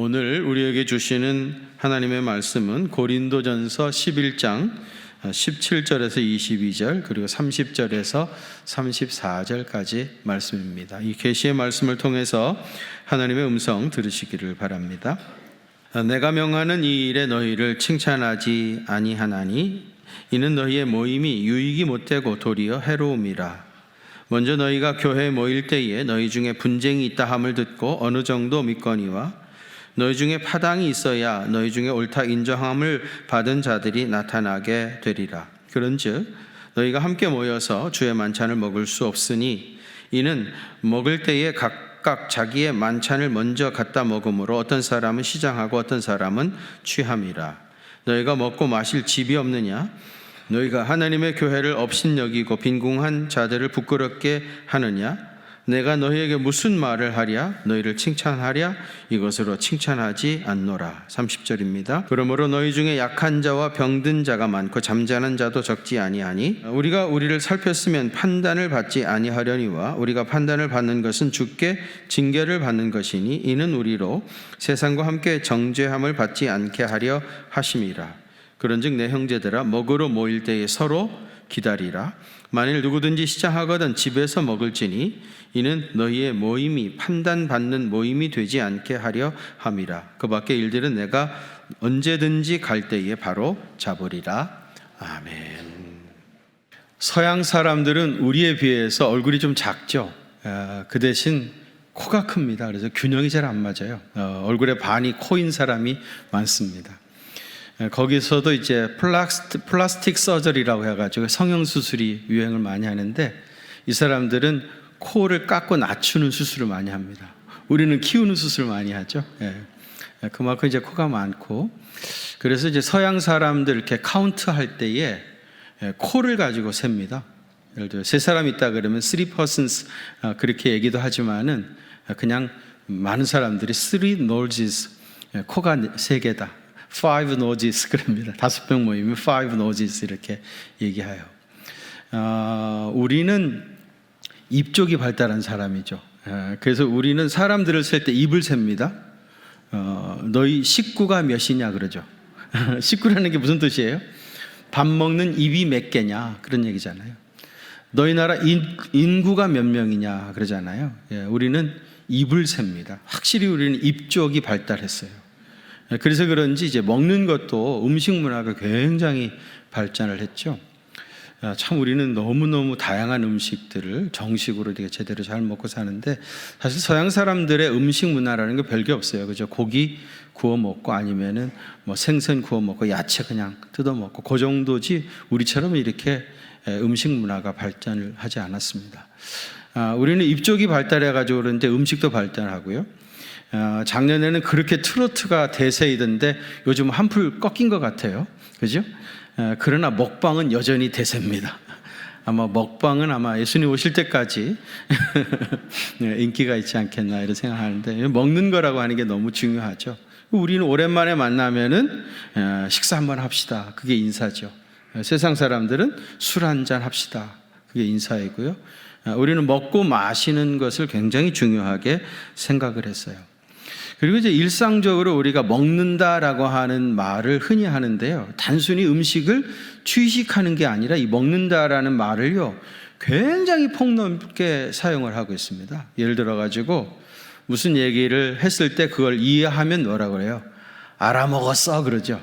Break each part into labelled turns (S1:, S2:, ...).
S1: 오늘 우리에게 주시는 하나님의 말씀은 고린도전서 11장 17절에서 22절 그리고 30절에서 34절까지 말씀입니다. 이 계시의 말씀을 통해서 하나님의 음성 들으시기를 바랍니다. 내가 명하는 이 일에 너희를 칭찬하지 아니하나니 이는 너희의 모임이 유익이 못되고 도리어 해로움이라. 먼저 너희가 교회에 모일 때에 너희 중에 분쟁이 있다 함을 듣고 어느 정도 믿거니와 너희 중에 파당이 있어야 너희 중에 옳다 인정함을 받은 자들이 나타나게 되리라. 그런즉 너희가 함께 모여서 주의 만찬을 먹을 수 없으니 이는 먹을 때에 각각 자기의 만찬을 먼저 갖다 먹음으로 어떤 사람은 시장하고 어떤 사람은 취함이라. 너희가 먹고 마실 집이 없느냐? 너희가 하나님의 교회를 업신여기고 빈궁한 자들을 부끄럽게 하느냐? 내가 너희에게 무슨 말을 하랴? 너희를 칭찬하랴? 이것으로 칭찬하지 않노라. 30절입니다. 그러므로 너희 중에 약한 자와 병든 자가 많고 잠자는 자도 적지 아니하니 우리가 우리를 살폈으면 판단을 받지 아니하려니와 우리가 판단을 받는 것은 주께 징계를 받는 것이니 이는 우리로 세상과 함께 정죄함을 받지 않게 하려 하심이라. 그런즉 내 형제들아 먹으러 모일 때에 서로 기다리라. 만일 누구든지 시장하거든 집에서 먹을지니 이는 너희의 모임이 판단받는 모임이 되지 않게 하려 함이라. 그 밖의 일들은 내가 언제든지 갈 때에 바로 잡으리라. 아멘. 서양 사람들은 우리에 비해서 얼굴이 좀 작죠. 그 대신 코가 큽니다. 그래서 균형이 잘 안 맞아요. 얼굴의 반이 코인 사람이 많습니다. 거기서도 이제 플라스틱 서저리라고 해가지고 성형수술이 유행을 많이 하는데 이 사람들은 코를 깎고 낮추는 수술을 많이 합니다. 우리는 키우는 수술을 많이 하죠. 그만큼 이제 코가 많고 그래서 이제 서양 사람들 이렇게 카운트할 때에 코를 가지고 셉니다. 예를 들어 세 사람 있다 그러면 3 persons 그렇게 얘기도 하지만은 그냥 많은 사람들이 3 noses 코가 3개다. 5 noses 그럽니다. 5명 모이면 5 noses 이렇게 얘기해요. 우리는 입 쪽이 발달한 사람이죠. 그래서 우리는 사람들을 셀 때 입을 셉니다. 너희 식구가 몇이냐 그러죠. 식구라는 게 무슨 뜻이에요? 밥 먹는 입이 몇 개냐 그런 얘기잖아요. 너희 나라 인구가 몇 명이냐 그러잖아요. 우리는 입을 셉니다. 확실히 우리는 입 쪽이 발달했어요. 그래서 그런지 이제 먹는 것도 음식 문화가 굉장히 발전을 했죠. 참 우리는 너무너무 다양한 음식들을 정식으로 되게 제대로 잘 먹고 사는데 사실 서양 사람들의 음식 문화라는 게 별게 없어요. 그죠? 고기 구워 먹고 아니면은 뭐 생선 구워 먹고 야채 그냥 뜯어 먹고 그 정도지 우리처럼 이렇게 음식 문화가 발전을 하지 않았습니다. 우리는 입쪽이 발달해 가지고 그런데 음식도 발달하고요. 작년에는 그렇게 트로트가 대세이던데 요즘 한풀 꺾인 것 같아요. 그죠? 그러나 먹방은 여전히 대세입니다. 아마 먹방은 아마 예수님 오실 때까지 인기가 있지 않겠나 이런 생각하는데 먹는 거라고 하는 게 너무 중요하죠. 우리는 오랜만에 만나면은 식사 한번 합시다. 그게 인사죠. 세상 사람들은 술 한잔 합시다. 그게 인사이고요. 우리는 먹고 마시는 것을 굉장히 중요하게 생각을 했어요. 그리고 이제 일상적으로 우리가 먹는다라고 하는 말을 흔히 하는데요. 단순히 음식을 취식하는 게 아니라 이 먹는다라는 말을요. 굉장히 폭넓게 사용을 하고 있습니다. 예를 들어 가지고 무슨 얘기를 했을 때 그걸 이해하면 뭐라고 그래요? 알아먹었어 그러죠.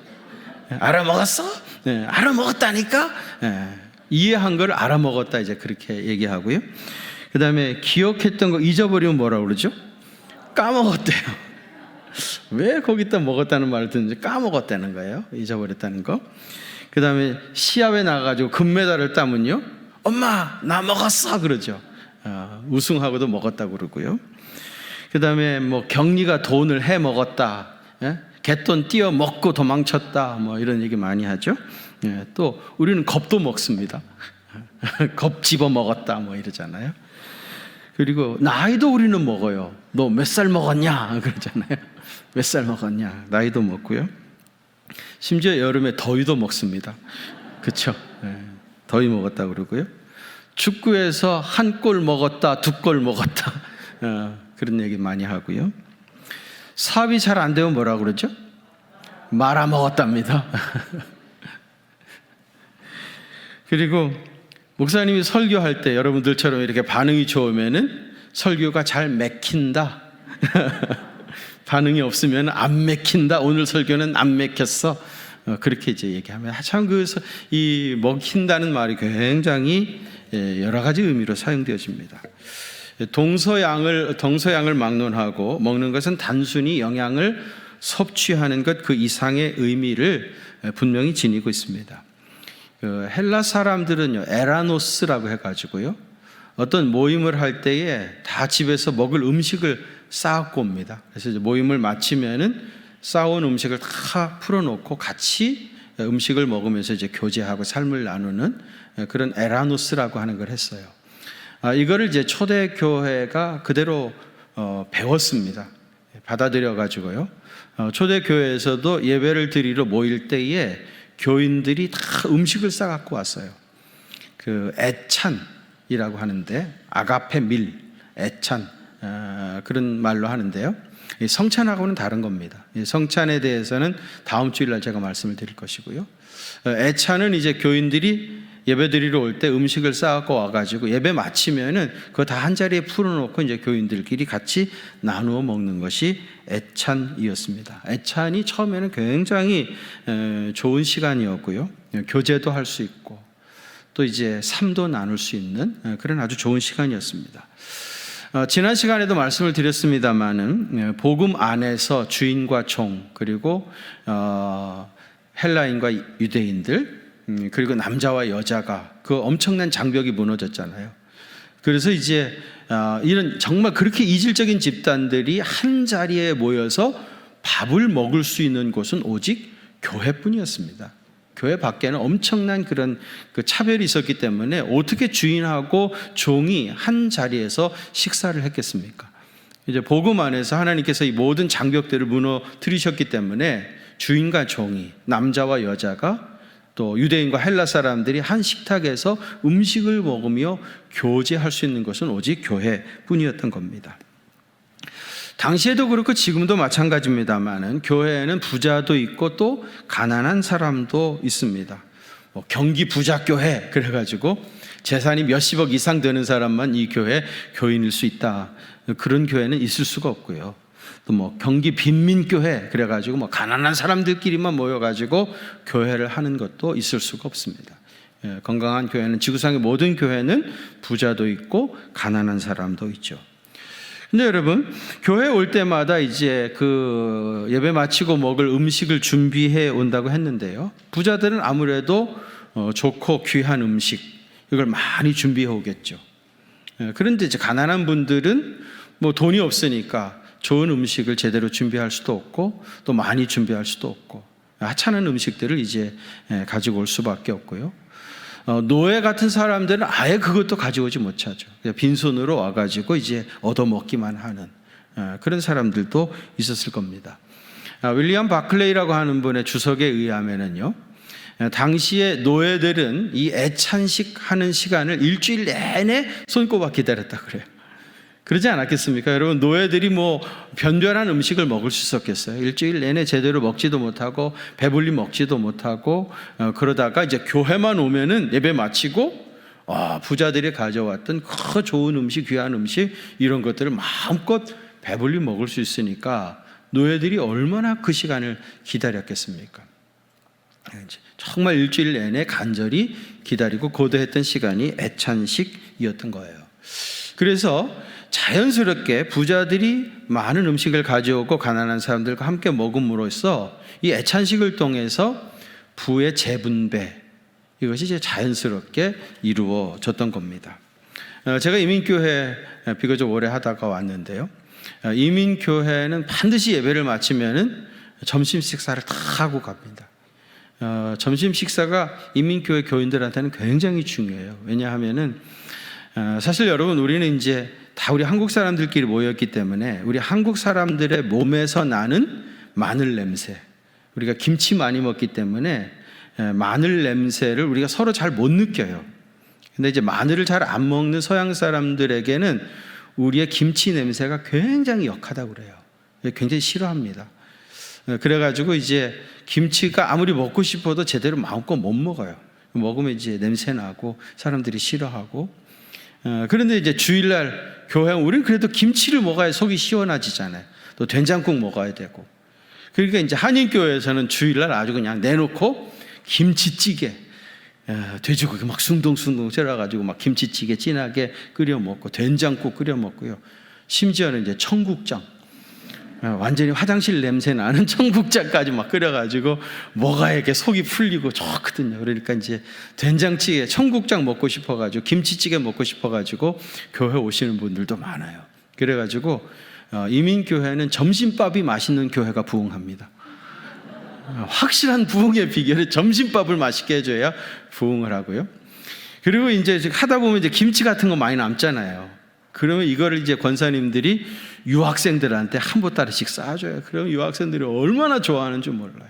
S1: 알아먹었어? 네, 알아먹었다니까? 네, 이해한 걸 알아먹었다 이제 그렇게 얘기하고요. 그 다음에 기억했던 거 잊어버리면 뭐라고 그러죠? 까먹었대요. 왜 거기다 먹었다는 말을 듣는지 까먹었다는 거예요. 잊어버렸다는 거. 그 다음에 시합에 나가가지고 금메달을 따면요. 엄마 나 먹었어 그러죠. 우승하고도 먹었다고 그러고요. 그 다음에 뭐 경리가 돈을 해 먹었다. 갯돈 띄어 먹고 도망쳤다. 뭐 이런 얘기 많이 하죠. 또 우리는 겁도 먹습니다. 겁 집어 먹었다 뭐 이러잖아요. 그리고 나이도 우리는 먹어요. 너 몇 살 먹었냐 그러잖아요. 몇 살 먹었냐 나이도 먹고요. 심지어 여름에 더위도 먹습니다. 그렇죠? 더위 먹었다 그러고요. 축구에서 한 골 먹었다, 두 골 먹었다 그런 얘기 많이 하고요. 사업이 잘 안 되면 뭐라고 그러죠? 말아먹었답니다. 그리고 목사님이 설교할 때 여러분들처럼 이렇게 반응이 좋으면은 설교가 잘 맥힌다. 반응이 없으면 안 맥힌다. 오늘 설교는 안 맥혔어. 그렇게 이제 얘기하면 참 이 먹힌다는 말이 굉장히 여러 가지 의미로 사용되어집니다. 동서양을 막론하고 먹는 것은 단순히 영양을 섭취하는 것 그 이상의 의미를 분명히 지니고 있습니다. 헬라 사람들은요, 에라노스라고 해가지고요, 어떤 모임을 할 때에 다 집에서 먹을 음식을 쌓고 옵니다. 그래서 이제 모임을 마치면은 쌓아온 음식을 다 풀어놓고 같이 음식을 먹으면서 이제 교제하고 삶을 나누는 그런 에라노스라고 하는 걸 했어요. 이거를 이제 초대교회가 그대로 배웠습니다. 받아들여 가지고요. 초대교회에서도 예배를 드리러 모일 때에 교인들이 다 음식을 싸갖고 왔어요. 그 애찬이라고 하는데, 아가페 밀, 애찬, 그런 말로 하는데요. 성찬하고는 다른 겁니다. 성찬에 대해서는 다음 주일날 제가 말씀을 드릴 것이고요. 애찬은 이제 교인들이 예배 드리러 올 때 음식을 싸갖고 와가지고 예배 마치면은 그거 다 한 자리에 풀어놓고 이제 교인들끼리 같이 나누어 먹는 것이 애찬이었습니다. 애찬이 처음에는 굉장히 좋은 시간이었고요. 교제도 할 수 있고 또 이제 삶도 나눌 수 있는 그런 아주 좋은 시간이었습니다. 지난 시간에도 말씀을 드렸습니다마는 복음 안에서 주인과 종, 그리고 헬라인과 유대인들, 그리고 남자와 여자가 그 엄청난 장벽이 무너졌잖아요. 그래서 이제 이런 정말 그렇게 이질적인 집단들이 한 자리에 모여서 밥을 먹을 수 있는 곳은 오직 교회뿐이었습니다. 교회 밖에는 엄청난 그런 그 차별이 있었기 때문에 어떻게 주인하고 종이 한 자리에서 식사를 했겠습니까? 이제 복음 안에서 하나님께서 이 모든 장벽들을 무너뜨리셨기 때문에 주인과 종이, 남자와 여자가, 또 유대인과 헬라 사람들이 한 식탁에서 음식을 먹으며 교제할 수 있는 것은 오직 교회뿐이었던 겁니다. 당시에도 그렇고 지금도 마찬가지입니다만은 교회에는 부자도 있고 또 가난한 사람도 있습니다. 경기 부자 교회 그래가지고 재산이 몇십억 이상 되는 사람만 이 교회 교인일 수 있다. 그런 교회는 있을 수가 없고요. 또 경기 빈민 교회 그래가지고 가난한 사람들끼리만 모여가지고 교회를 하는 것도 있을 수가 없습니다. 건강한 교회는, 지구상의 모든 교회는 부자도 있고 가난한 사람도 있죠. 근데 여러분, 교회 올 때마다 이제 그 예배 마치고 먹을 음식을 준비해 온다고 했는데요. 부자들은 아무래도 좋고 귀한 음식, 이걸 많이 준비해 오겠죠. 그런데 이제 가난한 분들은 돈이 없으니까 좋은 음식을 제대로 준비할 수도 없고 또 많이 준비할 수도 없고 하찮은 음식들을 이제 가지고 올 수밖에 없고요. 노예 같은 사람들은 아예 그것도 가져오지 못하죠. 빈손으로 와가지고 이제 얻어먹기만 하는 그런 사람들도 있었을 겁니다. 윌리엄 바클레이라고 하는 분의 주석에 의하면은요, 당시에 노예들은 이 애찬식 하는 시간을 일주일 내내 손꼽아 기다렸다 그래요. 그러지 않았겠습니까? 여러분, 노예들이 변변한 음식을 먹을 수 있었겠어요? 일주일 내내 제대로 먹지도 못하고 배불리 먹지도 못하고 그러다가 이제 교회만 오면은 예배 마치고 부자들이 가져왔던 그 좋은 음식, 귀한 음식 이런 것들을 마음껏 배불리 먹을 수 있으니까 노예들이 얼마나 그 시간을 기다렸겠습니까? 정말 일주일 내내 간절히 기다리고 고대했던 시간이 애찬식이었던 거예요. 그래서 자연스럽게 부자들이 많은 음식을 가져오고 가난한 사람들과 함께 먹음으로써 이 애찬식을 통해서 부의 재분배, 이것이 이제 자연스럽게 이루어졌던 겁니다. 제가 이민교회 비교적 오래 하다가 왔는데요. 이민교회는 반드시 예배를 마치면은 점심 식사를 다 하고 갑니다. 점심 식사가 이민교회 교인들한테는 굉장히 중요해요. 왜냐하면은 사실 여러분, 우리는 이제 다 우리 한국 사람들끼리 모였기 때문에 우리 한국 사람들의 몸에서 나는 마늘 냄새, 우리가 김치 많이 먹기 때문에 마늘 냄새를 우리가 서로 잘 못 느껴요. 근데 이제 마늘을 잘 안 먹는 서양 사람들에게는 우리의 김치 냄새가 굉장히 역하다고 그래요. 굉장히 싫어합니다. 그래가지고 이제 김치가 아무리 먹고 싶어도 제대로 마음껏 못 먹어요. 먹으면 이제 냄새 나고 사람들이 싫어하고. 그런데 이제 주일날 교회 우리는 그래도 김치를 먹어야 속이 시원해지잖아요. 또 된장국 먹어야 되고. 그러니까 이제 한인교회에서는 주일날 아주 그냥 내놓고 김치찌개, 돼지고기 막 숭덩숭덩 썰어가지고 막 김치찌개 진하게 끓여 먹고 된장국 끓여 먹고요. 심지어는 이제 청국장, 완전히 화장실 냄새 나는 청국장까지 막 끓여가지고 먹어야 이렇게 속이 풀리고 좋거든요. 그러니까 이제 된장찌개, 청국장 먹고 싶어가지고 김치찌개 먹고 싶어가지고 교회 오시는 분들도 많아요. 그래가지고 이민교회는 점심밥이 맛있는 교회가 부흥합니다. 확실한 부흥의 비결은 점심밥을 맛있게 해줘야 부흥을 하고요. 그리고 이제 하다 보면 이제 김치 같은 거 많이 남잖아요. 그러면 이거를 이제 권사님들이 유학생들한테 한 보따리씩 싸줘요. 그러면 유학생들이 얼마나 좋아하는 줄 몰라요.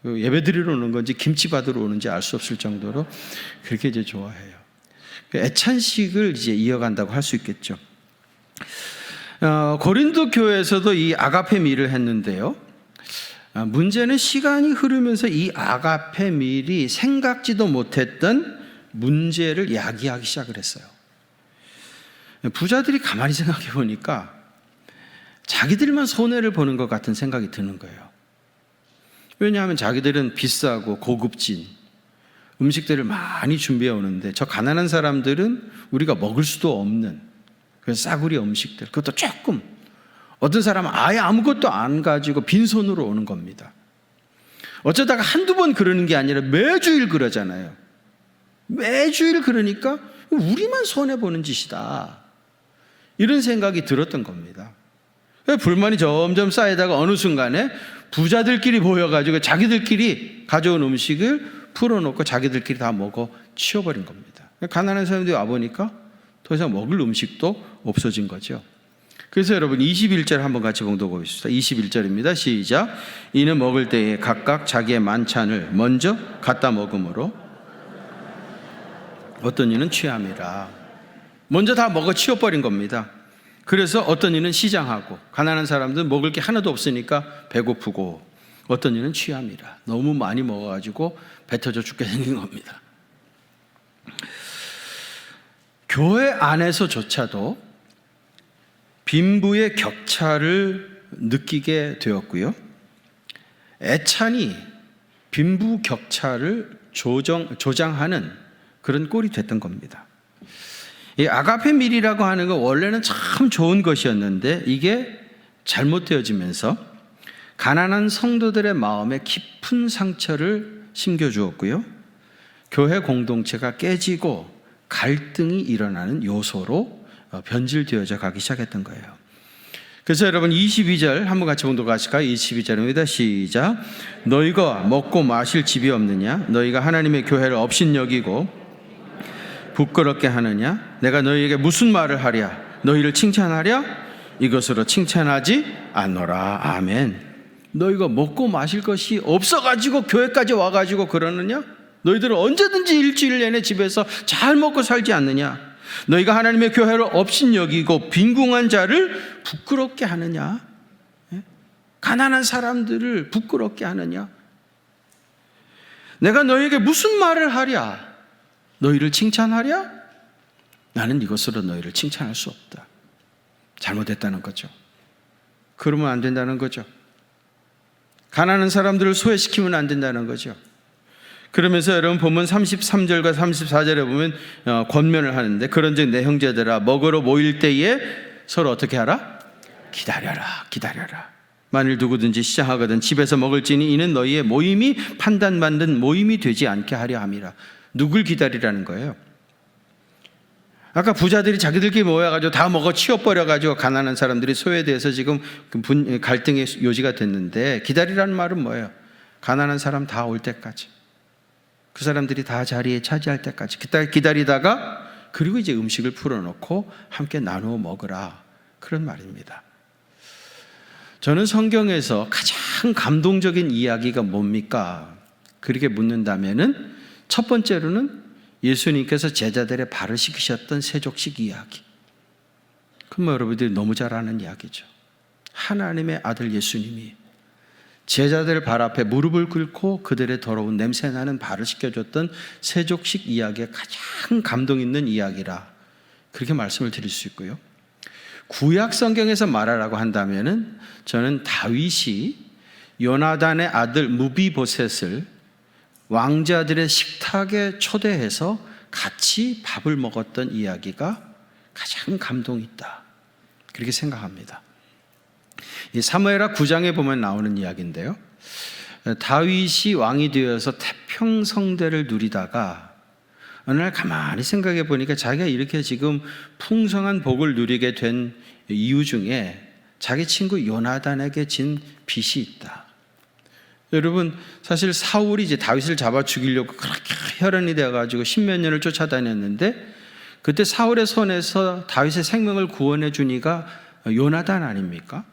S1: 예배 드리러 오는 건지 김치 받으러 오는지 알 수 없을 정도로 그렇게 이제 좋아해요. 애찬식을 이제 이어간다고 할 수 있겠죠. 고린도 교회에서도 이 아가페 밀을 했는데요. 문제는 시간이 흐르면서 이 아가페 밀이 생각지도 못했던 문제를 야기하기 시작을 했어요. 부자들이 가만히 생각해 보니까 자기들만 손해를 보는 것 같은 생각이 드는 거예요. 왜냐하면 자기들은 비싸고 고급진 음식들을 많이 준비해 오는데 저 가난한 사람들은 우리가 먹을 수도 없는 그런 싸구려 음식들, 그것도 조금, 어떤 사람은 아예 아무것도 안 가지고 빈손으로 오는 겁니다. 어쩌다가 한두 번 그러는 게 아니라 매주일 그러잖아요. 매주일 그러니까 우리만 손해보는 짓이다, 이런 생각이 들었던 겁니다. 불만이 점점 쌓이다가 어느 순간에 부자들끼리 모여가지고 자기들끼리 가져온 음식을 풀어놓고 자기들끼리 다 먹어 치워버린 겁니다. 가난한 사람들이 와보니까 더 이상 먹을 음식도 없어진 거죠. 그래서 여러분 21절 한번 같이 봉독해보겠습니다. 21절입니다. 시작. 이는 먹을 때에 각각 자기의 만찬을 먼저 갖다 먹음으로 어떤 이는 취함이라. 먼저 다 먹어 치워버린 겁니다. 그래서 어떤 이는 시장하고, 가난한 사람들은 먹을 게 하나도 없으니까 배고프고, 어떤 이는 취함이라. 너무 많이 먹어가지고 배 터져 죽게 생긴 겁니다. 교회 안에서조차도 빈부의 격차를 느끼게 되었고요. 애찬이 빈부 격차를 조장하는 그런 꼴이 됐던 겁니다. 이 아가페 밀이라고 하는 건 원래는 참 좋은 것이었는데 이게 잘못되어지면서 가난한 성도들의 마음에 깊은 상처를 심겨주었고요. 교회 공동체가 깨지고 갈등이 일어나는 요소로 변질되어져 가기 시작했던 거예요. 그래서 여러분 22절 한번 같이 봉독하실까요? 22절입니다. 시작. 너희가 먹고 마실 집이 없느냐? 너희가 하나님의 교회를 업신여기고 부끄럽게 하느냐? 내가 너희에게 무슨 말을 하랴? 너희를 칭찬하랴? 이것으로 칭찬하지 않노라. 아멘. 너희가 먹고 마실 것이 없어가지고 교회까지 와가지고 그러느냐? 너희들은 언제든지 일주일 내내 집에서 잘 먹고 살지 않느냐? 너희가 하나님의 교회를 업신여기고 빈궁한 자를 부끄럽게 하느냐? 가난한 사람들을 부끄럽게 하느냐? 내가 너희에게 무슨 말을 하랴? 너희를 칭찬하랴? 나는 이것으로 너희를 칭찬할 수 없다. 잘못했다는 거죠. 그러면 안 된다는 거죠. 가난한 사람들을 소외시키면 안 된다는 거죠. 그러면서 여러분 보면 33절과 34절에 보면 권면을 하는데, 그런즉 내 형제들아 먹으러 모일 때에 서로 어떻게 하라? 기다려라, 기다려라. 만일 누구든지 시장하거든 집에서 먹을지니 이는 너희의 모임이 판단받는 모임이 되지 않게 하려 함이라. 누굴 기다리라는 거예요? 아까 부자들이 자기들끼리 모여가지고 다 먹어 치워버려가지고 가난한 사람들이 소외돼서 지금 갈등의 요지가 됐는데, 기다리라는 말은 뭐예요? 가난한 사람 다 올 때까지, 그 사람들이 다 자리에 차지할 때까지 기다리다가, 그리고 이제 음식을 풀어놓고 함께 나누어 먹으라, 그런 말입니다. 저는 성경에서 가장 감동적인 이야기가 뭡니까? 그렇게 묻는다면은 첫 번째로는 예수님께서 제자들의 발을 씻기셨던 세족식 이야기. 그럼 여러분들이 너무 잘 아는 이야기죠. 하나님의 아들 예수님이 제자들 발 앞에 무릎을 꿇고 그들의 더러운 냄새나는 발을 씻겨줬던 세족식 이야기의 가장 감동 있는 이야기라, 그렇게 말씀을 드릴 수 있고요. 구약 성경에서 말하라고 한다면은 저는 다윗이 요나단의 아들 무비보셋을 왕자들의 식탁에 초대해서 같이 밥을 먹었던 이야기가 가장 감동이 있다, 그렇게 생각합니다. 이 사무엘하 9장에 보면 나오는 이야기인데요, 다윗이 왕이 되어서 태평성대를 누리다가 어느 날 가만히 생각해 보니까 자기가 이렇게 지금 풍성한 복을 누리게 된 이유 중에 자기 친구 요나단에게 진 빚이 있다. 여러분, 사실 사울이 이제 다윗을 잡아 죽이려고 그렇게 혈연이 되어가지고 십몇 년을 쫓아다녔는데, 그때 사울의 손에서 다윗의 생명을 구원해 주니가 요나단 아닙니까?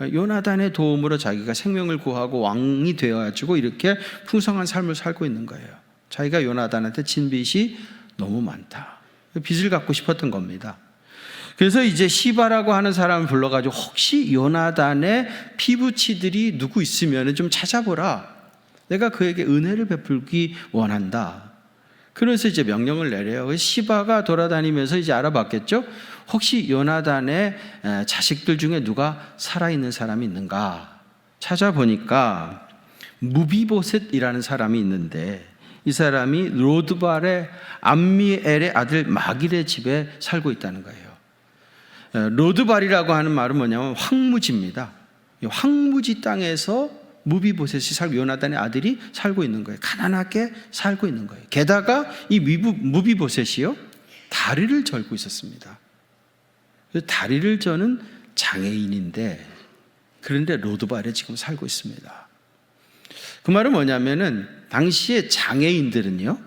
S1: 요나단의 도움으로 자기가 생명을 구하고 왕이 되어가지고 이렇게 풍성한 삶을 살고 있는 거예요. 자기가 요나단한테 진 빚이 너무 많다. 빚을 갚고 싶었던 겁니다. 그래서 이제 시바라고 하는 사람을 불러가지고 혹시 요나단의 피부치들이 누구 있으면 좀 찾아보라. 내가 그에게 은혜를 베풀기 원한다. 그래서 이제 명령을 내려요. 시바가 돌아다니면서 이제 알아봤겠죠. 혹시 요나단의 자식들 중에 누가 살아있는 사람이 있는가 찾아보니까 무비보셋이라는 사람이 있는데, 이 사람이 로드발의 암미엘의 아들 마길의 집에 살고 있다는 거예요. 로드발이라고 하는 말은 뭐냐면 황무지입니다. 황무지 땅에서 무비보셋이 살고 요나단의 아들이 살고 있는 거예요. 가난하게 살고 있는 거예요. 게다가 이 무비보셋이요, 다리를 절고 있었습니다. 다리를 저는 장애인인데, 그런데 로드발에 지금 살고 있습니다. 그 말은 뭐냐면은 당시에 장애인들은요,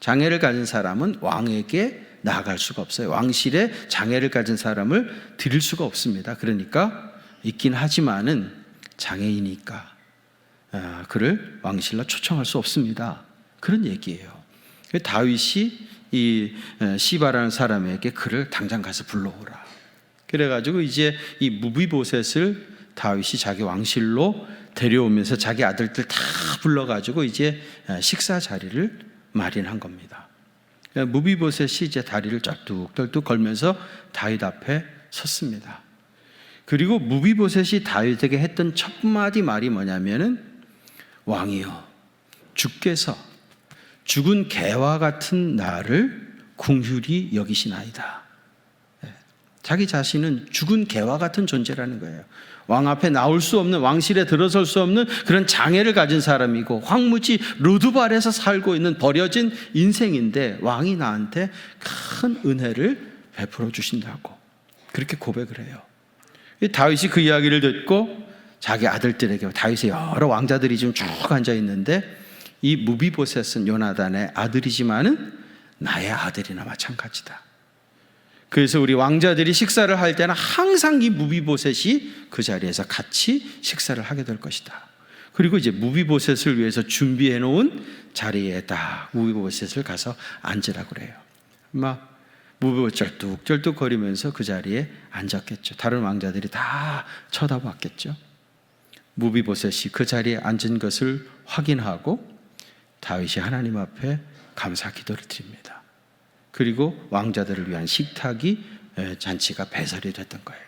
S1: 장애를 가진 사람은 왕에게 나아갈 수가 없어요. 왕실에 장애를 가진 사람을 드릴 수가 없습니다. 그러니까 있긴 하지만은 장애인이니까 그를 왕실로 초청할 수 없습니다. 그런 얘기예요. 다윗이 이 시바라는 사람에게 그를 당장 가서 불러오라. 그래가지고 이제 이 무비보셋을 다윗이 자기 왕실로 데려오면서 자기 아들들 다 불러가지고 이제 식사 자리를 마련한 겁니다. 무비보셋이 이제 다리를 쩔뚝쩔뚝 걸면서 다윗 앞에 섰습니다. 그리고 무비보셋이 다윗에게 했던 첫 마디 말이 뭐냐면은, 왕이여, 주께서 죽은 개와 같은 나를 긍휼히 여기시나이다. 자기 자신은 죽은 개와 같은 존재라는 거예요. 왕 앞에 나올 수 없는, 왕실에 들어설 수 없는 그런 장애를 가진 사람이고 황무지 로드발에서 살고 있는 버려진 인생인데 왕이 나한테 큰 은혜를 베풀어 주신다고 그렇게 고백을 해요. 다윗이 그 이야기를 듣고 자기 아들들에게, 다윗의 여러 왕자들이 지금 쭉 앉아 있는데 이 무비보셋은 요나단의 아들이지만은 나의 아들이나 마찬가지다. 그래서 우리 왕자들이 식사를 할 때는 항상 이 무비보셋이 그 자리에서 같이 식사를 하게 될 것이다. 그리고 이제 무비보셋을 위해서 준비해 놓은 자리에 딱 무비보셋을 가서 앉으라고 그래요. 막 무비보셋 쩔뚝쩔뚝 거리면서 그 자리에 앉았겠죠. 다른 왕자들이 다 쳐다봤겠죠. 무비보셋이 그 자리에 앉은 것을 확인하고 다윗이 하나님 앞에 감사 기도를 드립니다. 그리고 왕자들을 위한 식탁이 잔치가 배설이 됐던 거예요.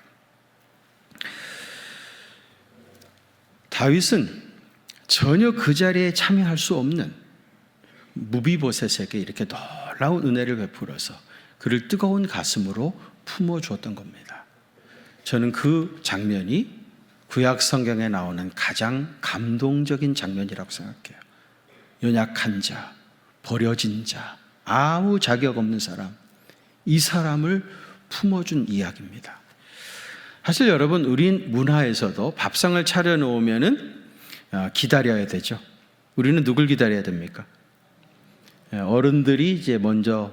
S1: 다윗은 전혀 그 자리에 참여할 수 없는 무비보셋에게 이렇게 놀라운 은혜를 베풀어서 그를 뜨거운 가슴으로 품어주었던 겁니다. 저는 그 장면이 구약 성경에 나오는 가장 감동적인 장면이라고 생각해요. 연약한 자, 버려진 자, 아무 자격 없는 사람, 이 사람을 품어준 이야기입니다. 사실 여러분, 우린 문화에서도 밥상을 차려놓으면은 기다려야 되죠. 우리는 누굴 기다려야 됩니까? 어른들이 이제 먼저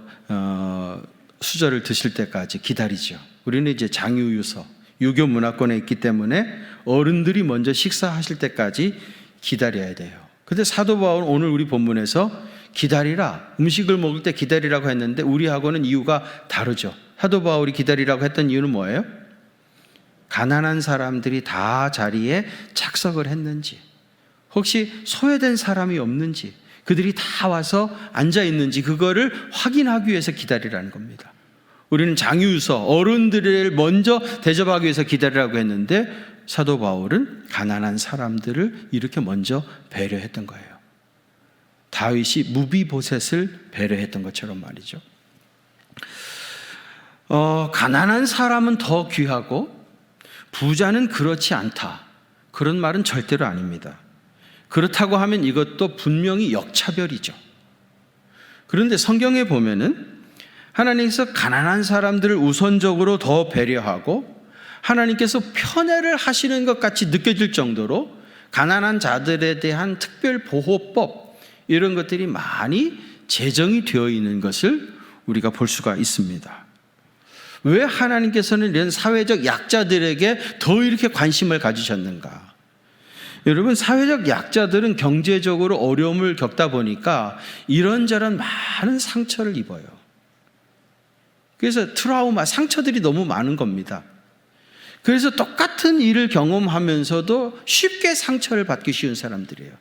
S1: 수저를 드실 때까지 기다리죠. 우리는 이제 장유유서, 유교 문화권에 있기 때문에 어른들이 먼저 식사하실 때까지 기다려야 돼요. 근데 사도 바울은 오늘 우리 본문에서 기다리라, 음식을 먹을 때 기다리라고 했는데 우리하고는 이유가 다르죠. 사도 바울이 기다리라고 했던 이유는 뭐예요? 가난한 사람들이 다 자리에 착석을 했는지, 혹시 소외된 사람이 없는지, 그들이 다 와서 앉아 있는지 그거를 확인하기 위해서 기다리라는 겁니다. 우리는 장유서, 어른들을 먼저 대접하기 위해서 기다리라고 했는데 사도 바울은 가난한 사람들을 이렇게 먼저 배려했던 거예요. 다윗이 무비보셋을 배려했던 것처럼 말이죠. 가난한 사람은 더 귀하고 부자는 그렇지 않다, 그런 말은 절대로 아닙니다. 그렇다고 하면 이것도 분명히 역차별이죠. 그런데 성경에 보면은 하나님께서 가난한 사람들을 우선적으로 더 배려하고 하나님께서 편애를 하시는 것 같이 느껴질 정도로 가난한 자들에 대한 특별보호법, 이런 것들이 많이 제정이 되어 있는 것을 우리가 볼 수가 있습니다. 왜 하나님께서는 이런 사회적 약자들에게 더 이렇게 관심을 가지셨는가? 여러분, 사회적 약자들은 경제적으로 어려움을 겪다 보니까 이런저런 많은 상처를 입어요. 그래서 트라우마, 상처들이 너무 많은 겁니다. 그래서 똑같은 일을 경험하면서도 쉽게 상처를 받기 쉬운 사람들이에요.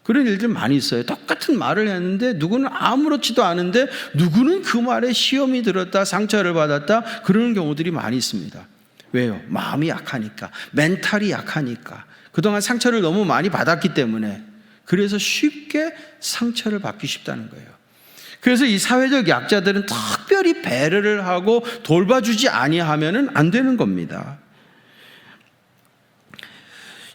S1: 그런 일들 많이 있어요. 똑같은 말을 했는데 누구는 아무렇지도 않은데 누구는 그 말에 시험이 들었다, 상처를 받았다, 그러는 경우들이 많이 있습니다. 왜요? 마음이 약하니까, 멘탈이 약하니까, 그동안 상처를 너무 많이 받았기 때문에, 그래서 쉽게 상처를 받기 쉽다는 거예요. 그래서 이 사회적 약자들은 특별히 배려를 하고 돌봐주지 아니하면은 안 되는 겁니다.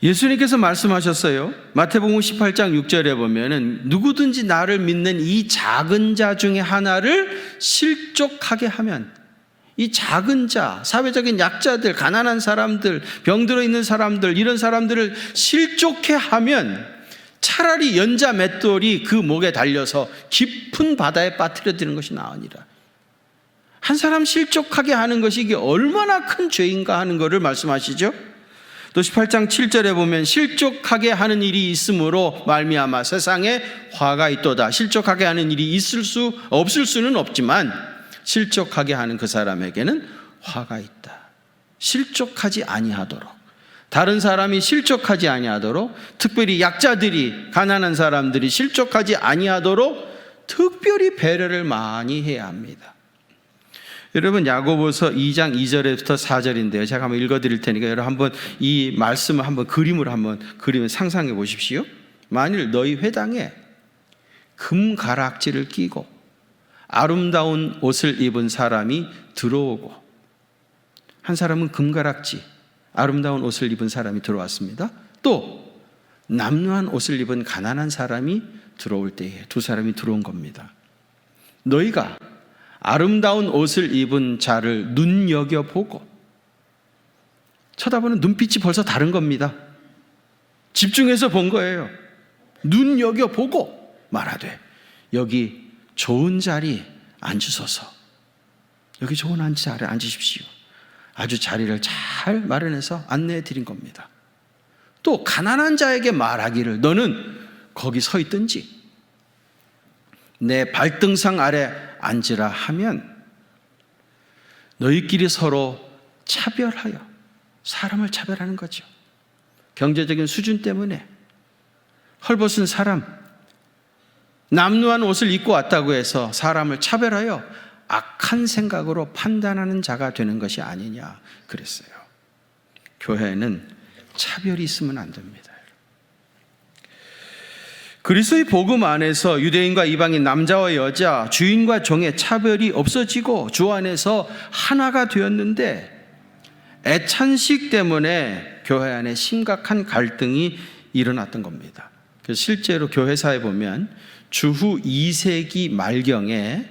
S1: 예수님께서 말씀하셨어요. 마태복음 18장 6절에 보면은 누구든지 나를 믿는 이 작은 자 중에 하나를 실족하게 하면, 이 작은 자, 사회적인 약자들, 가난한 사람들, 병들어 있는 사람들, 이런 사람들을 실족해 하면 차라리 연자 맷돌이 그 목에 달려서 깊은 바다에 빠뜨려지는 것이 나으니라. 한 사람 실족하게 하는 것이 이게 얼마나 큰 죄인가 하는 것을 말씀하시죠. 또 18장 7절에 보면 실족하게 하는 일이 있으므로 말미암아 세상에 화가 있도다. 실족하게 하는 일이 없을 수는 없지만 실족하게 하는 그 사람에게는 화가 있다. 실족하지 아니하도록, 다른 사람이 실족하지 아니하도록, 특별히 약자들이, 가난한 사람들이 실족하지 아니하도록 특별히 배려를 많이 해야 합니다. 여러분, 야고보서 2장 2절부터 4절인데요. 제가 한번 읽어드릴 테니까 여러분 한번 이 말씀을 한번 그림을 상상해 보십시오. 만일 너희 회당에 금가락지를 끼고 아름다운 옷을 입은 사람이 들어오고, 한 사람은 금가락지, 아름다운 옷을 입은 사람이 들어왔습니다. 또 남루한 옷을 입은 가난한 사람이 들어올 때에 두 사람이 들어온 겁니다. 너희가 아름다운 옷을 입은 자를 눈여겨보고, 쳐다보는 눈빛이 벌써 다른 겁니다. 집중해서 본 거예요. 눈여겨보고 말하되 여기 좋은 자리 앉으소서, 여기 좋은 자리에 앉으십시오. 아주 자리를 잘 마련해서 안내해 드린 겁니다. 또 가난한 자에게 말하기를 너는 거기 서 있든지 내 발등상 아래 앉으라 하면 너희끼리 서로 차별하여, 사람을 차별하는 거죠. 경제적인 수준 때문에 헐벗은 사람, 남루한 옷을 입고 왔다고 해서 사람을 차별하여 악한 생각으로 판단하는 자가 되는 것이 아니냐 그랬어요. 교회에는 차별이 있으면 안 됩니다. 그리스도의 복음 안에서 유대인과 이방인, 남자와 여자, 주인과 종의 차별이 없어지고 주 안에서 하나가 되었는데, 애찬식 때문에 교회 안에 심각한 갈등이 일어났던 겁니다. 그래서 실제로 교회사에 보면 주후 2세기 말경에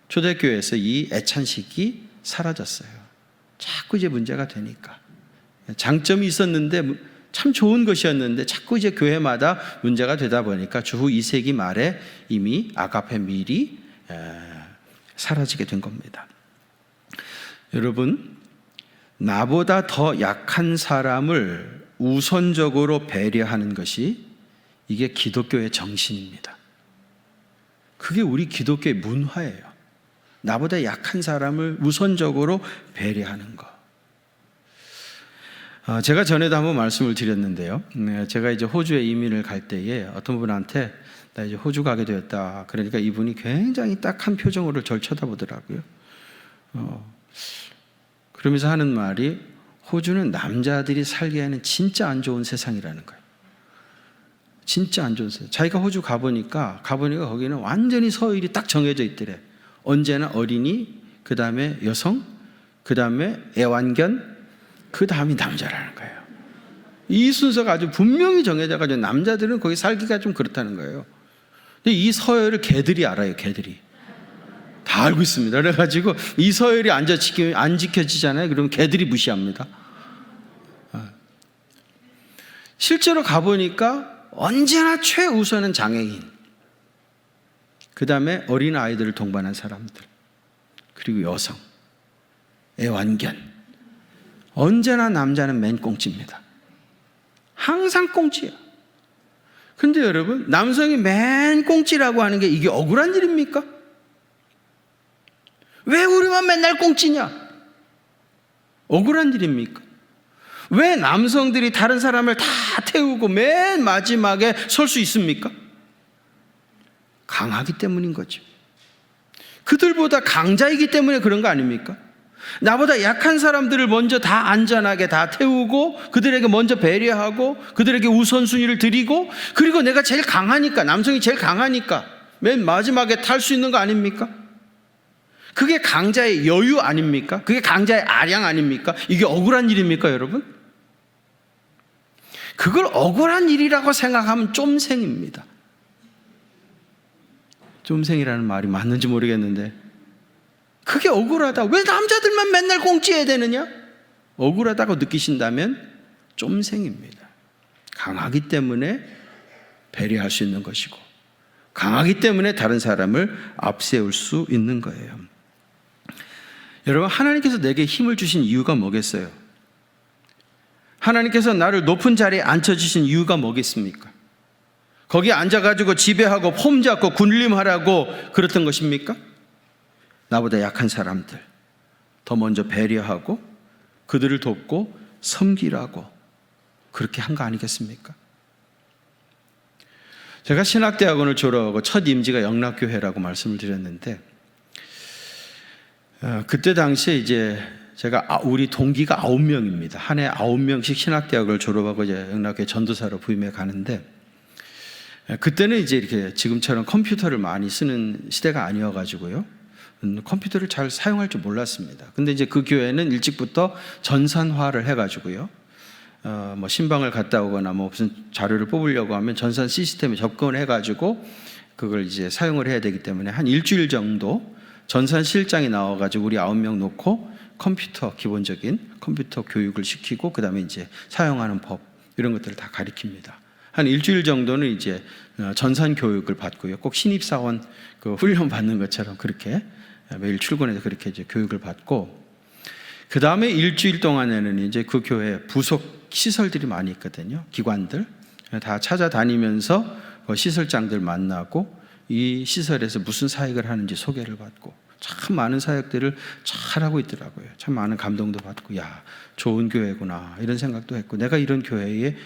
S1: 초대교회에서 이 애찬식이 사라졌어요. 자꾸 이제 문제가 되니까. 장점이 있었는데, 참 좋은 것이었는데 자꾸 이제 교회마다 문제가 되다 보니까 주후 2세기 말에 이미 아가페 밀이 사라지게 된 겁니다. 여러분, 나보다 더 약한 사람을 우선적으로 배려하는 것이 이게 기독교의 정신입니다. 그게 우리 기독교의 문화예요. 나보다 약한 사람을 우선적으로 배려하는 것. 제가 전에도 한번 말씀을 드렸는데요. 제가 이제 호주에 이민을 갈 때에 어떤 분한테 나 이제 호주 가게 되었다. 그러니까 이분이 굉장히 딱한 표정으로 저를 쳐다보더라고요. 그러면서 하는 말이 호주는 남자들이 살기에는 진짜 안 좋은 세상이라는 거예요. 진짜 안 좋은 세상. 자기가 호주 가보니까 거기는 완전히 서열이 딱 정해져 있더래. 언제나 어린이, 그 다음에 여성, 그 다음에 애완견, 그 다음이 남자라는 거예요. 이 순서가 아주 분명히 정해져가지고 남자들은 거기 살기가 좀 그렇다는 거예요. 근데 이 서열을 개들이 알아요. 개들이 다 알고 있습니다. 그래가지고 이 서열이 안 지켜지잖아요. 그러면 개들이 무시합니다. 실제로 가보니까 언제나 최우선은 장애인, 그 다음에 어린 아이들을 동반한 사람들, 그리고 여성, 애완견. 언제나 남자는 맨 꽁찌입니다. 항상 꽁찌야. 근데 여러분, 남성이 맨 꽁찌라고 하는 게 이게 억울한 일입니까? 왜 우리만 맨날 꽁찌냐? 억울한 일입니까? 왜 남성들이 다른 사람을 다 태우고 맨 마지막에 설 수 있습니까? 강하기 때문인 거죠. 그들보다 강자이기 때문에 그런 거 아닙니까? 나보다 약한 사람들을 먼저 다 안전하게 다 태우고 그들에게 먼저 배려하고 그들에게 우선순위를 드리고, 그리고 내가 제일 강하니까, 남성이 제일 강하니까 맨 마지막에 탈 수 있는 거 아닙니까? 그게 강자의 여유 아닙니까? 그게 강자의 아량 아닙니까? 이게 억울한 일입니까, 여러분? 그걸 억울한 일이라고 생각하면 쫌생입니다. 쫌생이라는 말이 맞는지 모르겠는데, 그게 억울하다. 왜 남자들만 맨날 꽁찌해야 되느냐? 억울하다고 느끼신다면 쫌생입니다. 강하기 때문에 배려할 수 있는 것이고, 강하기 때문에 다른 사람을 앞세울 수 있는 거예요. 여러분, 하나님께서 내게 힘을 주신 이유가 뭐겠어요? 하나님께서 나를 높은 자리에 앉혀주신 이유가 뭐겠습니까? 거기 앉아가지고 지배하고 폼잡고 군림하라고 그랬던 것입니까? 나보다 약한 사람들 더 먼저 배려하고 그들을 돕고 섬기라고 그렇게 한 거 아니겠습니까? 제가 신학대학원을 졸업하고 첫 임지가 영락교회라고 말씀을 드렸는데, 그때 당시에 이제 제가 우리 동기가 9명입니다. 한 해 9명씩 신학대학을 졸업하고 이제 영락교회 전도사로 부임해 가는데, 그때는 이제 이렇게 지금처럼 컴퓨터를 많이 쓰는 시대가 아니어가지고요, 컴퓨터를 잘 사용할 줄 몰랐습니다. 근데 이제 그 교회는 일찍부터 전산화를 해가지고요, 뭐 신방을 갔다 오거나 뭐 무슨 자료를 뽑으려고 하면 전산 시스템에 접근해가지고 그걸 이제 사용을 해야 되기 때문에 한 일주일 정도 전산 실장이 나와가지고 우리 9명 놓고 컴퓨터, 기본적인 컴퓨터 교육을 시키고 그 다음에 이제 사용하는 법 이런 것들을 다 가르칩니다. 한 일주일 정도는 이제 전산 교육을 받고요, 꼭 신입사원 그 훈련 받는 것처럼 그렇게 매일 출근해서 그렇게 이제 교육을 받고, 그 다음에 일주일 동안에는 이제 그 교회 부속 시설들이 많이 있거든요. 기관들 다 찾아다니면서 그 시설장들 만나고 이 시설에서 무슨 사역을 하는지 소개를 받고, 참 많은 사역들을 잘하고 있더라고요. 참 많은 감동도 받고, 야, 좋은 교회구나 이런 생각도 했고, 내가 이런 교회에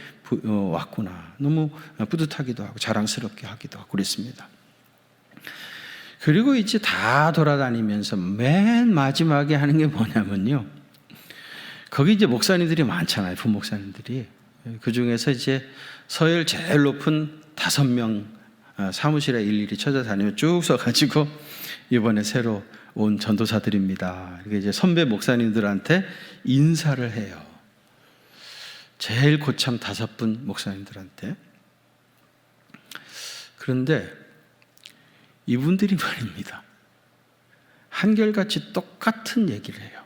S1: 왔구나, 너무 뿌듯하기도 하고 자랑스럽게 하기도 하고 그랬습니다. 그리고 이제 다 돌아다니면서 맨 마지막에 하는 게 뭐냐면요, 거기 이제 목사님들이 많잖아요. 부목사님들이. 그 중에서 이제 서열 제일 높은 5명 사무실에 일일이 찾아다니며 쭉 써가지고 이번에 새로 온 전도사들입니다, 이게 이제 선배 목사님들한테 인사를 해요. 제일 고참 5분 목사님들한테. 그런데 이분들이 말입니다, 한결같이 똑같은 얘기를 해요.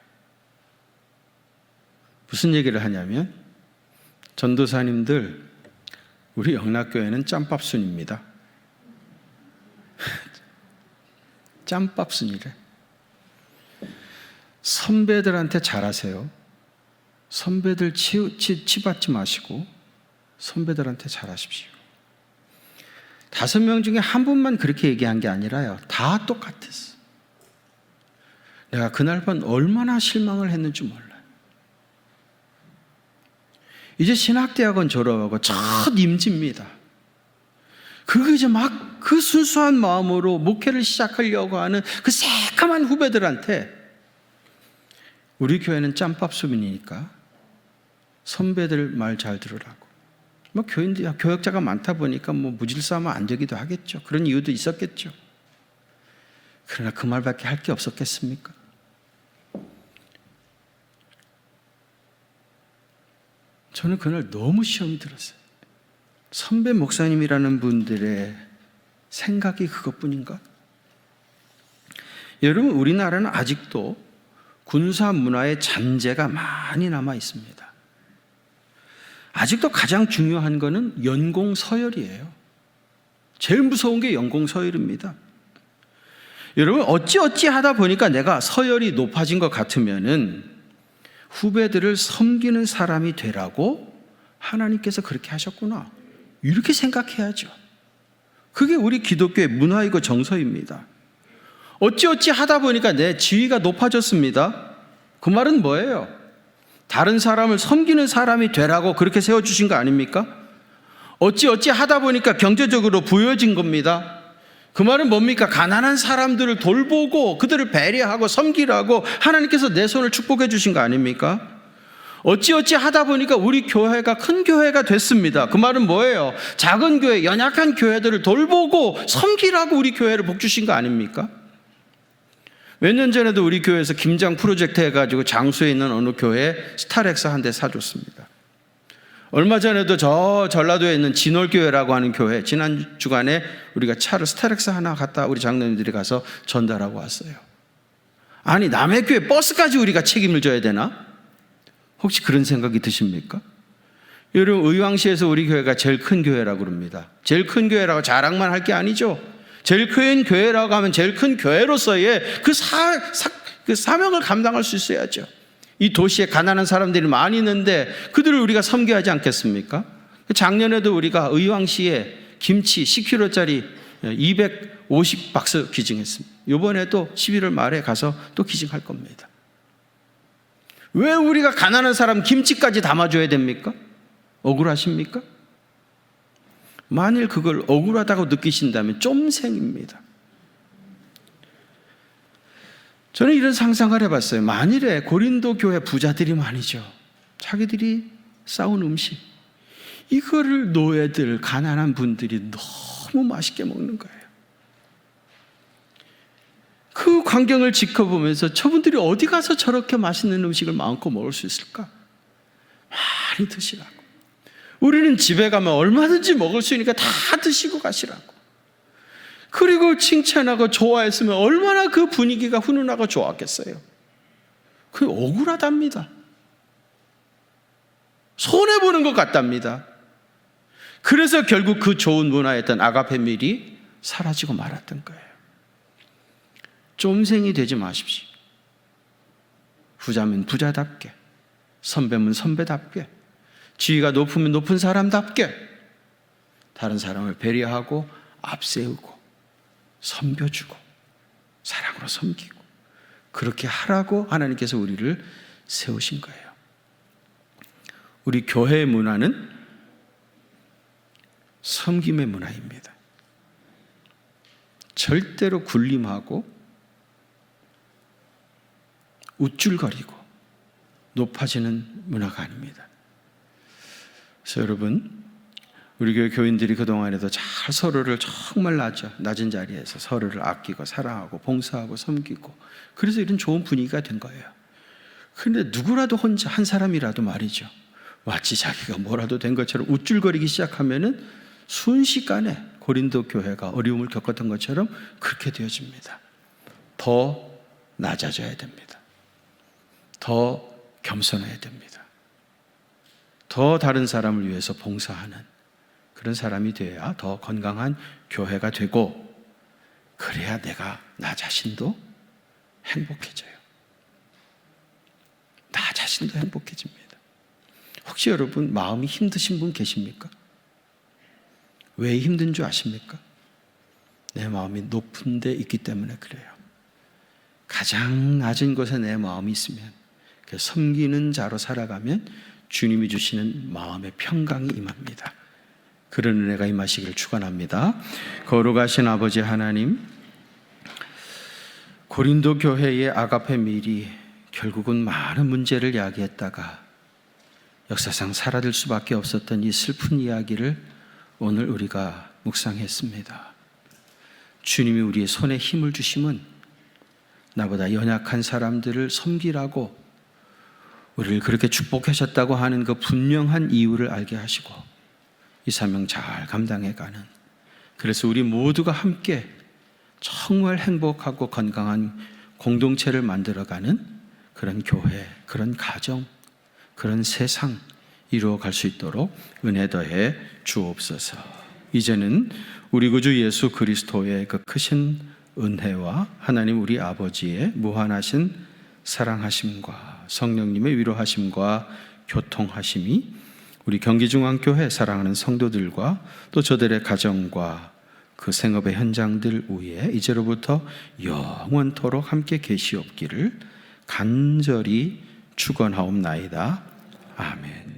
S1: 무슨 얘기를 하냐면, 전도사님들, 우리 영락교회는 짬밥순입니다. 짬밥순이래. 선배들한테 잘하세요. 선배들 치받지 마시고 선배들한테 잘하십시오. 5명 중에 한 분만 그렇게 얘기한 게 아니라요, 다 똑같았어. 내가 그날 밤 얼마나 실망을 했는지 몰라요. 이제 신학대학원 졸업하고 첫 임지입니다. 그거 이제 막 그 순수한 마음으로 목회를 시작하려고 하는 그 새까만 후배들한테 우리 교회는 짬밥수민이니까 선배들 말 잘 들으라고. 뭐 교역자가 많다 보니까 뭐 무질서하면 안 되기도 하겠죠. 그런 이유도 있었겠죠. 그러나 그 말밖에 할 게 없었겠습니까? 저는 그날 너무 시험이 들었어요. 선배 목사님이라는 분들의 생각이 그것뿐인가? 여러분, 우리나라는 아직도 군사 문화의 잔재가 많이 남아 있습니다. 아직도 가장 중요한 거는 연공 서열이에요. 제일 무서운 게 연공 서열입니다. 여러분, 어찌 하다 보니까 내가 서열이 높아진 것 같으면은 후배들을 섬기는 사람이 되라고 하나님께서 그렇게 하셨구나, 이렇게 생각해야죠. 그게 우리 기독교의 문화이고 정서입니다. 어찌 하다 보니까 내 지위가 높아졌습니다. 그 말은 뭐예요? 다른 사람을 섬기는 사람이 되라고 그렇게 세워주신 거 아닙니까? 어찌 하다 보니까 경제적으로 부여진 겁니다. 그 말은 뭡니까? 가난한 사람들을 돌보고 그들을 배려하고 섬기라고 하나님께서 내 손을 축복해 주신 거 아닙니까? 어찌 하다 보니까 우리 교회가 큰 교회가 됐습니다. 그 말은 뭐예요? 작은 교회, 연약한 교회들을 돌보고 섬기라고 우리 교회를 복 주신 거 아닙니까? 몇 년 전에도 우리 교회에서 김장 프로젝트 해가지고 장수에 있는 어느 교회에 스타렉스 한 대 사줬습니다. 얼마 전에도 저 전라도에 있는 진월교회라고 하는 교회, 지난 주간에 우리가 차를 스타렉스 하나 갖다 우리 장로님들이 가서 전달하고 왔어요. 아니, 남의 교회 버스까지 우리가 책임을 져야 되나? 혹시 그런 생각이 드십니까? 여러분, 의왕시에서 우리 교회가 제일 큰 교회라고 그럽니다. 제일 큰 교회라고 자랑만 할 게 아니죠. 제일 큰 교회라고 하면 제일 큰 교회로서의 그 사명을 감당할 수 있어야죠. 이 도시에 가난한 사람들이 많이 있는데 그들을 우리가 섬겨야 하지 않겠습니까? 작년에도 우리가 의왕시에 김치 10kg짜리 250박스 기증했습니다. 이번에도 11월 말에 가서 또 기증할 겁니다. 왜 우리가 가난한 사람 김치까지 담아줘야 됩니까? 억울하십니까? 만일 그걸 억울하다고 느끼신다면 쫌생입니다. 저는 이런 상상을 해봤어요. 만일에 고린도 교회 부자들이 말이죠, 자기들이 싸운 음식, 이거를 노예들, 가난한 분들이 너무 맛있게 먹는 거예요. 그 광경을 지켜보면서 저분들이 어디 가서 저렇게 맛있는 음식을 마음껏 먹을 수 있을까? 많이 드시라고. 우리는 집에 가면 얼마든지 먹을 수 있으니까 다 드시고 가시라고. 그리고 칭찬하고 좋아했으면 얼마나 그 분위기가 훈훈하고 좋았겠어요. 그게 억울하답니다. 손해보는 것 같답니다. 그래서 결국 그 좋은 문화였던 아가페 밀이 사라지고 말았던 거예요. 쫌생이 되지 마십시오. 부자면 부자답게, 선배면 선배답게, 지위가 높으면 높은 사람답게 다른 사람을 배려하고 앞세우고 섬겨주고 사랑으로 섬기고 그렇게 하라고 하나님께서 우리를 세우신 거예요. 우리 교회의 문화는 섬김의 문화입니다. 절대로 군림하고 우쭐거리고 높아지는 문화가 아닙니다. 그래서 여러분, 우리 교회 교인들이 그동안에도 잘 서로를 정말 낮은 자리에서 서로를 아끼고 사랑하고 봉사하고 섬기고, 그래서 이런 좋은 분위기가 된 거예요. 그런데 누구라도 혼자 한 사람이라도 말이죠, 마치 자기가 뭐라도 된 것처럼 우쭐거리기 시작하면은 순식간에 고린도 교회가 어려움을 겪었던 것처럼 그렇게 되어집니다. 더 낮아져야 됩니다. 더 겸손해야 됩니다. 더 다른 사람을 위해서 봉사하는 그런 사람이 되어야 더 건강한 교회가 되고, 그래야 내가 나 자신도 행복해져요. 나 자신도 행복해집니다. 혹시 여러분 마음이 힘드신 분 계십니까? 왜 힘든 줄 아십니까? 내 마음이 높은 데 있기 때문에 그래요. 가장 낮은 곳에 내 마음이 있으면, 섬기는 자로 살아가면 주님이 주시는 마음의 평강이 임합니다. 그런 은혜가 임하시기를 축원합니다. 거룩하신 아버지 하나님, 고린도 교회의 아가페 밀이 결국은 많은 문제를 야기했다가 역사상 사라질 수밖에 없었던 이 슬픈 이야기를 오늘 우리가 묵상했습니다. 주님이 우리의 손에 힘을 주심은 나보다 연약한 사람들을 섬기라고 우리를 그렇게 축복하셨다고 하는 그 분명한 이유를 알게 하시고 이 사명 잘 감당해가는, 그래서 우리 모두가 함께 정말 행복하고 건강한 공동체를 만들어가는 그런 교회, 그런 가정, 그런 세상 이루어갈 수 있도록 은혜 더해 주옵소서. 이제는 우리 구주 예수 그리스도의 그 크신 은혜와 하나님 우리 아버지의 무한하신 사랑하심과 성령님의 위로하심과 교통하심이 우리 경기중앙교회 사랑하는 성도들과 또 저들의 가정과 그 생업의 현장들 위에 이제로부터 영원토록 함께 계시옵기를 간절히 축원하옵나이다. 아멘.